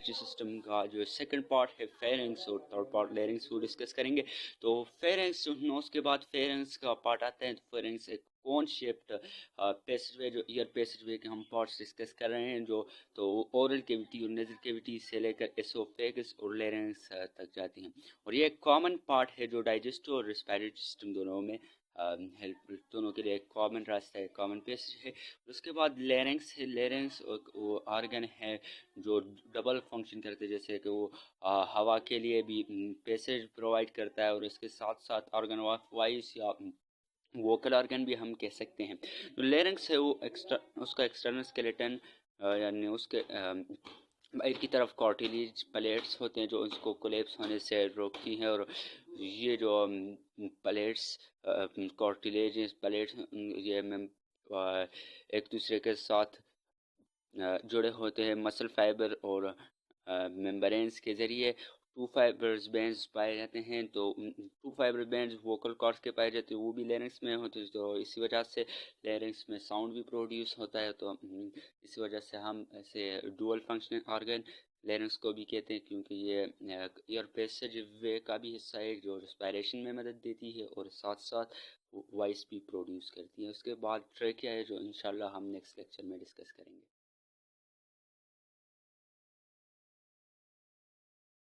System کا جو second part ہے فیرنگس اور تھرڈ پارٹ لیرنگس وہ ڈسکس کریں گے. تو فیرنگس نوز کے بعد فیرنگس کا پارٹ آتا ہے. فیرنگس ایک کون شیپڈ پیسج وے جو ایئر پیسج وے کے ہم پارٹس ڈسکس کر رہے ہیں جو تو اورل کیویٹی اور نیزل کیویٹی سے لے کر ایسوفیگس اور لیرنگس تک جاتی ہیں. اور یہ ایک کامن پارٹ ہے جو ڈائجسٹو اور ریسپیریٹری سسٹم دونوں میں ہیلپ دونوں کے لیے ایک کامن راستہ ہے, کامن پیسج ہے. اس کے بعد لیرنگس ہے. لیرنگس وہ آرگن ہے جو ڈبل فنکشن کرتے ہیں, جیسے کہ وہ ہوا کے لیے بھی پیسج پرووائڈ کرتا ہے اور اس کے ساتھ ساتھ آرگن آف وائس یا ووکل آرگن بھی ہم کہہ سکتے ہیں. جو لیرنگس ہے وہ اس کا ایکسٹرنل اسکیلیٹن یعنی اس کے باہر کی طرف کارٹیلیج پلیٹس ہوتے ہیں جو اس کو کولیپس ہونے سے روکتی ہیں, اور یہ جو پلیٹس کارٹیلیج پلیٹس یہ ایک دوسرے کے ساتھ جڑے ہوتے ہیں مسل فائبر اور ممبرینس کے ذریعے. ٹو فائبرز بینڈز پائے جاتے ہیں, تو two fibre bands vocal cords کے پائے جاتے ہیں, وہ بھی لیرنگس میں ہوتے ہیں. تو اسی وجہ سے لیرنگس میں ساؤنڈ بھی پروڈیوس ہوتا ہے. تو اسی وجہ سے ہم ایسے ڈوئل فنکشننگ آرگن لیرنگس کو بھی کہتے ہیں, کیونکہ یہ ایئر پیسج وے کا بھی حصہ ہے جو ریسپائریشن میں مدد دیتی ہے اور ساتھ ساتھ وائس بھی پروڈیوس کرتی ہے. اس کے بعد ٹریکیا ہے جو انشاءاللہ ہم نیکسٹ لیکچر میں ڈسکس کریں گے.